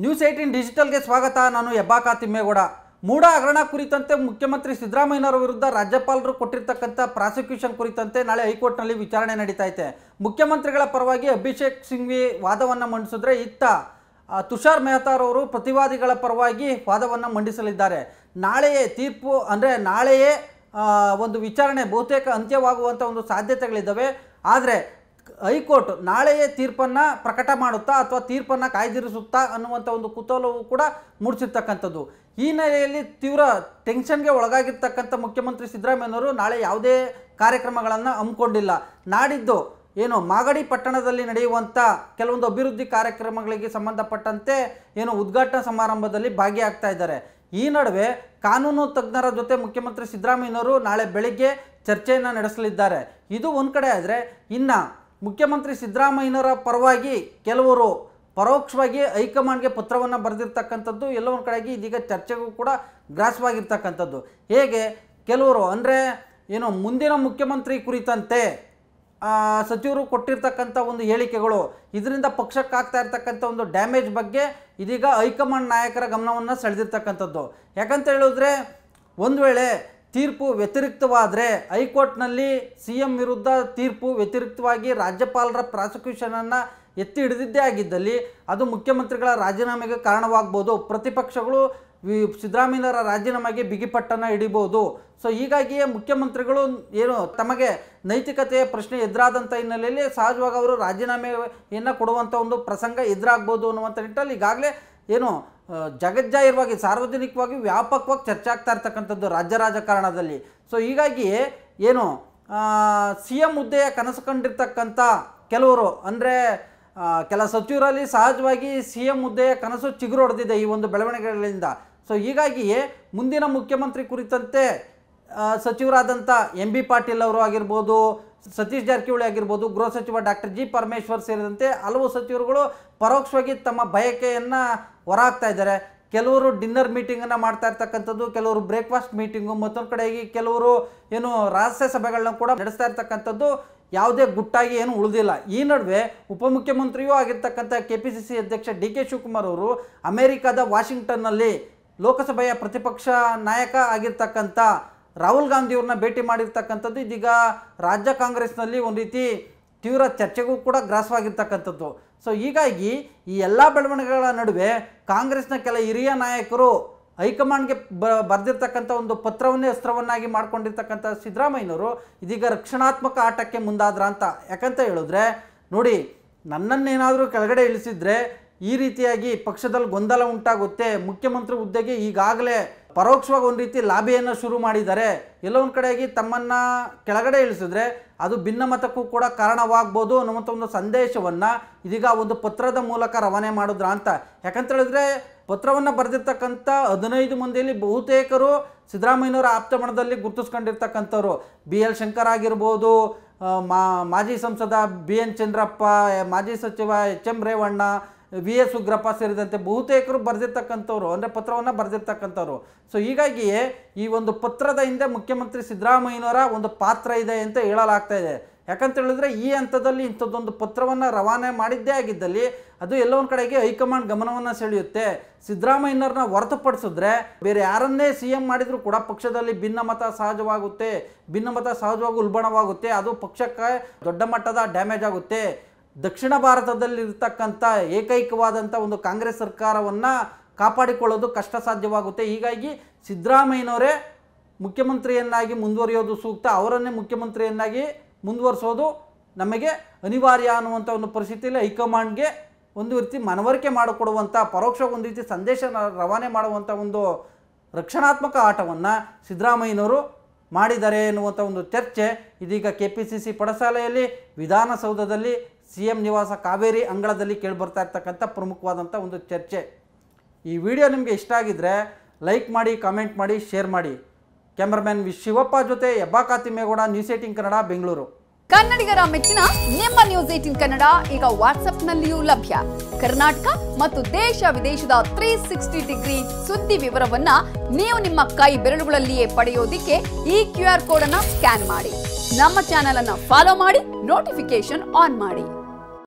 News 18 ಡಿಜಿಟಲ್ಗೆ ಸ್ವಾಗತ. ನಾನು ಹೆಬ್ಬಾಕ ತಿಮ್ಮೇಗೌಡ. ಮೂಡ ಹಗರಣ ಕುರಿತಂತೆ ಮುಖ್ಯಮಂತ್ರಿ ಸಿದ್ದರಾಮಯ್ಯನವರ ವಿರುದ್ಧ ರಾಜ್ಯಪಾಲರು ಕೊಟ್ಟಿರತಕ್ಕಂಥ ಪ್ರಾಸಿಕ್ಯೂಷನ್ ಕುರಿತಂತೆ ನಾಳೆ ಹೈಕೋರ್ಟ್ನಲ್ಲಿ ವಿಚಾರಣೆ ನಡೀತಾ ಇದೆ. ಮುಖ್ಯಮಂತ್ರಿಗಳ ಪರವಾಗಿ ಅಭಿಷೇಕ್ ಸಿಂಘ್ವಿ ವಾದವನ್ನು ಮಂಡಿಸಿದ್ರೆ, ಇತ್ತ ತುಷಾರ್ ಮೆಹ್ತಾರವರು ಪ್ರತಿವಾದಿಗಳ ಪರವಾಗಿ ವಾದವನ್ನು ಮಂಡಿಸಲಿದ್ದಾರೆ. ನಾಳೆಯೇ ತೀರ್ಪು ಅಂದರೆ ನಾಳೆಯೇ ಒಂದು ವಿಚಾರಣೆ ಬಹುತೇಕ ಅಂತ್ಯವಾಗುವಂಥ ಒಂದು ಸಾಧ್ಯತೆಗಳಿದ್ದಾವೆ. ಆದರೆ ಹೈಕೋರ್ಟ್ ನಾಳೆಯೇ ತೀರ್ಪನ್ನು ಪ್ರಕಟ ಮಾಡುತ್ತಾ ಅಥವಾ ತೀರ್ಪನ್ನು ಕಾಯ್ದಿರಿಸುತ್ತಾ ಅನ್ನುವಂಥ ಒಂದು ಕುತೂಹಲವು ಕೂಡ ಮೂಡಿಸಿರ್ತಕ್ಕಂಥದ್ದು. ಈ ನೆಲೆಯಲ್ಲಿ ತೀವ್ರ ಟೆನ್ಷನ್ಗೆ ಒಳಗಾಗಿರ್ತಕ್ಕಂಥ ಮುಖ್ಯಮಂತ್ರಿ ಸಿದ್ದರಾಮಯ್ಯನವರು ನಾಳೆ ಯಾವುದೇ ಕಾರ್ಯಕ್ರಮಗಳನ್ನು ಹಮ್ಮಿಕೊಂಡಿಲ್ಲ. ನಾಡಿದ್ದು ಮಾಗಡಿ ಪಟ್ಟಣದಲ್ಲಿ ನಡೆಯುವಂಥ ಕೆಲವೊಂದು ಅಭಿವೃದ್ಧಿ ಕಾರ್ಯಕ್ರಮಗಳಿಗೆ ಸಂಬಂಧಪಟ್ಟಂತೆ ಉದ್ಘಾಟನಾ ಸಮಾರಂಭದಲ್ಲಿ ಭಾಗಿಯಾಗ್ತಾ ಇದ್ದಾರೆ. ಈ ನಡುವೆ ಕಾನೂನು ತಜ್ಞರ ಜೊತೆ ಮುಖ್ಯಮಂತ್ರಿ ಸಿದ್ದರಾಮಯ್ಯನವರು ನಾಳೆ ಬೆಳಿಗ್ಗೆ ಚರ್ಚೆಯನ್ನು ನಡೆಸಲಿದ್ದಾರೆ. ಇದು ಒಂದು ಕಡೆ ಆದರೆ, ಇನ್ನು ಮುಖ್ಯಮಂತ್ರಿ ಸಿದ್ದರಾಮಯ್ಯನವರ ಪರವಾಗಿ ಕೆಲವರು ಪರೋಕ್ಷವಾಗಿ ಹೈಕಮಾಂಡ್ಗೆ ಪತ್ರವನ್ನು ಬರೆದಿರ್ತಕ್ಕಂಥದ್ದು ಎಲ್ಲ ಒಂದು ಕಡೆಗೆ ಇದೀಗ ಚರ್ಚೆಗೂ ಕೂಡ ಗ್ರಾಸವಾಗಿರ್ತಕ್ಕಂಥದ್ದು. ಹೇಗೆ ಕೆಲವರು ಅಂದರೆ ಮುಂದಿನ ಮುಖ್ಯಮಂತ್ರಿ ಕುರಿತಂತೆ ಸಚಿವರು ಕೊಟ್ಟಿರ್ತಕ್ಕಂಥ ಒಂದು ಹೇಳಿಕೆಗಳು, ಇದರಿಂದ ಪಕ್ಷಕ್ಕಾಗ್ತಾ ಇರ್ತಕ್ಕಂಥ ಒಂದು ಡ್ಯಾಮೇಜ್ ಬಗ್ಗೆ ಇದೀಗ ಹೈಕಮಾಂಡ್ ನಾಯಕರ ಗಮನವನ್ನು ಸೆಳೆದಿರ್ತಕ್ಕಂಥದ್ದು. ಯಾಕಂತ ಹೇಳಿದ್ರೆ, ಒಂದು ವೇಳೆ ತೀರ್ಪು ವ್ಯತಿರಿಕ್ತವಾದರೆ ಹೈಕೋರ್ಟ್ನಲ್ಲಿ CM ವಿರುದ್ಧ ತೀರ್ಪು ವ್ಯತಿರಿಕ್ತವಾಗಿ ರಾಜ್ಯಪಾಲರ ಪ್ರಾಸಿಕ್ಯೂಷನನ್ನು ಎತ್ತಿ ಹಿಡಿದಿದ್ದೇ ಆಗಿದ್ದಲ್ಲಿ ಅದು ಮುಖ್ಯಮಂತ್ರಿಗಳ ರಾಜೀನಾಮೆಗೆ ಕಾರಣವಾಗ್ಬೋದು. ಪ್ರತಿಪಕ್ಷಗಳು ಸಿದ್ದರಾಮಯ್ಯನವರ ರಾಜೀನಾಮೆಗೆ ಬಿಗಿಪಟ್ಟನ್ನು ಹಿಡಿಬೋದು. ಸೊ ಹೀಗಾಗಿಯೇ ಮುಖ್ಯಮಂತ್ರಿಗಳು ತಮಗೆ ನೈತಿಕತೆಯ ಪ್ರಶ್ನೆ ಎದುರಾದಂಥ ಹಿನ್ನೆಲೆಯಲ್ಲಿ ಸಹಜವಾಗಿ ಅವರು ರಾಜೀನಾಮೆಯನ್ನು ಕೊಡುವಂಥ ಒಂದು ಪ್ರಸಂಗ ಎದುರಾಗ್ಬೋದು ಅನ್ನುವಂಥ ನಿಟ್ಟಲ್ಲಿ ಈಗಾಗಲೇ ಜಗಜ್ಜಾಹಿರವಾಗಿ ಸಾರ್ವಜನಿಕವಾಗಿ ವ್ಯಾಪಕವಾಗಿ ಚರ್ಚೆ ಆಗ್ತಾ ಇರ್ತಕ್ಕಂಥದ್ದು ರಾಜ್ಯ ರಾಜಕಾರಣದಲ್ಲಿ. ಸೊ ಹೀಗಾಗಿಯೇ CM ಹುದ್ದೆಯ ಕನಸು ಕಂಡಿರ್ತಕ್ಕಂಥ ಕೆಲವರು ಅಂದರೆ ಕೆಲ ಸಚಿವರಲ್ಲಿ ಸಹಜವಾಗಿ CM ಹುದ್ದೆಯ ಕನಸು ಚಿಗುರು ಹೊಡೆದಿದೆ ಈ ಒಂದು ಬೆಳವಣಿಗೆಗಳಿಂದ. ಸೊ ಹೀಗಾಗಿಯೇ ಮುಂದಿನ ಮುಖ್ಯಮಂತ್ರಿ ಕುರಿತಂತೆ ಸಚಿವರಾದಂಥ MB ಪಾಟೀಲ್ ಅವರು ಆಗಿರ್ಬೋದು, ಸತೀಶ್ ಜಾರಕಿಹೊಳಿ ಆಗಿರ್ಬೋದು, ಗೃಹ ಸಚಿವ ಡಾಕ್ಟರ್ G ಪರಮೇಶ್ವರ್ ಸೇರಿದಂತೆ ಹಲವು ಸಚಿವರುಗಳು ಪರೋಕ್ಷವಾಗಿ ತಮ್ಮ ಬಯಕೆಯನ್ನು ಹೊರಹಾಕ್ತಾ ಇದ್ದಾರೆ. ಕೆಲವರು ಡಿನ್ನರ್ ಮೀಟಿಂಗನ್ನು ಮಾಡ್ತಾ ಇರ್ತಕ್ಕಂಥದ್ದು, ಕೆಲವರು ಬ್ರೇಕ್ಫಾಸ್ಟ್ ಮೀಟಿಂಗು, ಮತ್ತೊಂದು ಕಡೆಗೆ ಕೆಲವರು ರಹಸ್ಯ ಸಭೆಗಳನ್ನ ಕೂಡ ನಡೆಸ್ತಾ ಇರ್ತಕ್ಕಂಥದ್ದು ಯಾವುದೇ ಗುಟ್ಟಾಗಿ ಉಳಿದಿಲ್ಲ. ಈ ನಡುವೆ ಉಪಮುಖ್ಯಮಂತ್ರಿಯೂ ಆಗಿರ್ತಕ್ಕಂಥ KPCC ಅಧ್ಯಕ್ಷ DK ಶಿವಕುಮಾರ್ ಅವರು ಅಮೆರಿಕದ ವಾಷಿಂಗ್ಟನ್ನಲ್ಲಿ ಲೋಕಸಭೆಯ ಪ್ರತಿಪಕ್ಷ ನಾಯಕ ಆಗಿರ್ತಕ್ಕಂಥ ರಾಹುಲ್ ಗಾಂಧಿಯವ್ರನ್ನ ಭೇಟಿ ಮಾಡಿರ್ತಕ್ಕಂಥದ್ದು ಇದೀಗ ರಾಜ್ಯ ಕಾಂಗ್ರೆಸ್ನಲ್ಲಿ ಒಂದು ರೀತಿ ತೀವ್ರ ಚರ್ಚೆಗೂ ಕೂಡ ಗ್ರಾಸವಾಗಿರ್ತಕ್ಕಂಥದ್ದು. ಸೊ ಹೀಗಾಗಿ ಈ ಎಲ್ಲ ಬೆಳವಣಿಗೆಗಳ ನಡುವೆ ಕಾಂಗ್ರೆಸ್ನ ಕೆಲ ಹಿರಿಯ ನಾಯಕರು ಹೈಕಮಾಂಡ್ಗೆ ಬರೆದಿರ್ತಕ್ಕಂಥ ಒಂದು ಪತ್ರವನ್ನೇ ಅಸ್ತ್ರವನ್ನಾಗಿ ಮಾಡ್ಕೊಂಡಿರ್ತಕ್ಕಂಥ ಸಿದ್ದರಾಮಯ್ಯನವರು ಇದೀಗ ರಕ್ಷಣಾತ್ಮಕ ಆಟಕ್ಕೆ ಮುಂದಾದ್ರ ಅಂತ. ಯಾಕಂತ ಹೇಳಿದ್ರೆ ನೋಡಿ, ನನ್ನನ್ನೇನಾದರೂ ಕೆಳಗಡೆ ಇಳಿಸಿದ್ರೆ ಈ ರೀತಿಯಾಗಿ ಪಕ್ಷದಲ್ಲಿ ಗೊಂದಲ ಉಂಟಾಗುತ್ತೆ. ಮುಖ್ಯಮಂತ್ರಿ ಹುದ್ದೆಗೆ ಈಗಾಗಲೇ ಪರೋಕ್ಷವಾಗಿ ಒಂದು ರೀತಿ ಲಾಬಿಯನ್ನು ಶುರು ಮಾಡಿದ್ದಾರೆ. ಎಲ್ಲೋ ಒಂದು ಕಡೆಯಾಗಿ ತಮ್ಮನ್ನು ಕೆಳಗಡೆ ಇಳಿಸಿದ್ರೆ ಅದು ಭಿನ್ನಮತಕ್ಕೂ ಕೂಡ ಕಾರಣವಾಗ್ಬೋದು ಅನ್ನುವಂಥ ಒಂದು ಸಂದೇಶವನ್ನು ಇದೀಗ ಒಂದು ಪತ್ರದ ಮೂಲಕ ರವಾನೆ ಮಾಡಿದ್ರ ಅಂತ. ಯಾಕಂತ ಹೇಳಿದ್ರೆ, ಪತ್ರವನ್ನು ಬರೆದಿರ್ತಕ್ಕಂಥ 15 ಮಂದಿಯಲ್ಲಿ ಬಹುತೇಕರು ಸಿದ್ದರಾಮಯ್ಯನವರ ಆಪ್ತಮಣದಲ್ಲಿ ಗುರುತಿಸ್ಕೊಂಡಿರ್ತಕ್ಕಂಥವ್ರು. BL ಶಂಕರ್ ಆಗಿರ್ಬೋದು, ಮಾಜಿ ಸಂಸದ BN ಚಂದ್ರಪ್ಪ, ಮಾಜಿ ಸಚಿವ HM ರೇವಣ್ಣ, VS ಉಗ್ರಪ್ಪ ಸೇರಿದಂತೆ ಬಹುತೇಕರು ಬರೆದಿರ್ತಕ್ಕಂಥವ್ರು, ಅಂದರೆ ಪತ್ರವನ್ನು ಬರೆದಿರ್ತಕ್ಕಂಥವ್ರು. ಸೊ ಹೀಗಾಗಿಯೇ ಈ ಒಂದು ಪತ್ರದ ಹಿಂದೆ ಮುಖ್ಯಮಂತ್ರಿ ಸಿದ್ದರಾಮಯ್ಯನವರ ಒಂದು ಪಾತ್ರ ಇದೆ ಅಂತ ಹೇಳಲಾಗ್ತಾ ಇದೆ. ಯಾಕಂತ ಹೇಳಿದ್ರೆ, ಈ ಹಂತದಲ್ಲಿ ಇಂಥದ್ದೊಂದು ಪತ್ರವನ್ನು ರವಾನೆ ಮಾಡಿದ್ದೇ ಆಗಿದ್ದಲ್ಲಿ ಅದು ಎಲ್ಲೋ ಒಂದು ಕಡೆಗೆ ಹೈಕಮಾಂಡ್ ಗಮನವನ್ನು ಸೆಳೆಯುತ್ತೆ. ಸಿದ್ದರಾಮಯ್ಯನವ್ರನ್ನ ಹೊರತುಪಡಿಸಿದ್ರೆ ಬೇರೆ ಯಾರನ್ನೇ CM ಮಾಡಿದರೂ ಕೂಡ ಪಕ್ಷದಲ್ಲಿ ಭಿನ್ನಮತ ಸಹಜವಾಗುತ್ತೆ, ಭಿನ್ನಮತ ಸಹಜವಾಗಿ ಉಲ್ಬಣವಾಗುತ್ತೆ. ಅದು ಪಕ್ಷಕ್ಕೆ ದೊಡ್ಡ ಮಟ್ಟದ ಡ್ಯಾಮೇಜ್ ಆಗುತ್ತೆ. ದಕ್ಷಿಣ ಭಾರತದಲ್ಲಿರ್ತಕ್ಕಂಥ ಏಕೈಕವಾದಂಥ ಒಂದು ಕಾಂಗ್ರೆಸ್ ಸರ್ಕಾರವನ್ನು ಕಾಪಾಡಿಕೊಳ್ಳೋದು ಕಷ್ಟ ಸಾಧ್ಯವಾಗುತ್ತೆ. ಹೀಗಾಗಿ ಸಿದ್ದರಾಮಯ್ಯನವರೇ ಮುಖ್ಯಮಂತ್ರಿಯನ್ನಾಗಿ ಮುಂದುವರಿಯೋದು ಸೂಕ್ತ, ಅವರನ್ನೇ ಮುಖ್ಯಮಂತ್ರಿಯನ್ನಾಗಿ ಮುಂದುವರಿಸೋದು ನಮಗೆ ಅನಿವಾರ್ಯ ಅನ್ನುವಂಥ ಒಂದು ಪರಿಸ್ಥಿತಿಯಲ್ಲಿ ಹೈಕಮಾಂಡ್ಗೆ ಒಂದು ರೀತಿ ಮನವರಿಕೆ ಮಾಡಿಕೊಡುವಂಥ, ಪರೋಕ್ಷ ಒಂದು ರೀತಿ ಸಂದೇಶ ರವಾನೆ ಮಾಡುವಂಥ ಒಂದು ರಕ್ಷಣಾತ್ಮಕ ಆಟವನ್ನು ಸಿದ್ದರಾಮಯ್ಯನವರು ಮಾಡಿದ್ದಾರೆ ಎನ್ನುವಂಥ ಒಂದು ಚರ್ಚೆ ಇದೀಗ KPCC ಪಡಸಾಲೆಯಲ್ಲಿ, ವಿಧಾನಸೌಧದಲ್ಲಿ, CM ನಿವಾಸ ಕಾವೇರಿ ಅಂಗಳದಲ್ಲಿ ಕೇಳಿಬರ್ತಾ ಇರ್ತಕ್ಕಂಥ ಪ್ರಮುಖವಾದಂಥ ಒಂದು ಚರ್ಚೆ. ಈ ವಿಡಿಯೋ ನಿಮಗೆ ಇಷ್ಟ ಆಗಿದ್ದರೆ ಲೈಕ್ ಮಾಡಿ, ಕಾಮೆಂಟ್ ಮಾಡಿ, ಶೇರ್ ಮಾಡಿ. ಕ್ಯಾಮ್ರಾಮನ್ ಶಿವಪ್ಪ ಜೊತೆ ಹೆಬ್ಬಾಕ ತಿಮ್ಮೇಗೌಡ, ನ್ಯೂಸ್ 18 ಕನ್ನಡ, ಬೆಂಗಳೂರು. ಕನ್ನಡಿಗರ ಮೆಚ್ಚಿನ ನಿಮ್ಮ ನ್ಯೂಸ್ 18 ಕನ್ನಡ ಈಗ ವಾಟ್ಸ್ಆಪ್ನಲ್ಲಿಯೂ ಲಭ್ಯ. ಕರ್ನಾಟಕ ಮತ್ತು ದೇಶ ವಿದೇಶದ 360 ಡಿಗ್ರಿ ಸುದ್ದಿ ವಿವರವನ್ನ ನೀವು ನಿಮ್ಮ ಕೈ ಬೆರಳುಗಳಲ್ಲಿಯೇ ಪಡೆಯೋದಿಕ್ಕೆ ಈ QR ಕೋಡ್ ಅನ್ನು ಸ್ಕ್ಯಾನ್ ಮಾಡಿ. ನಮ್ಮ ಚಾನೆಲ್ ಅನ್ನು ಫಾಲೋ ಮಾಡಿ, ನೋಟಿಫಿಕೇಶನ್ ಆನ್ ಮಾಡಿ.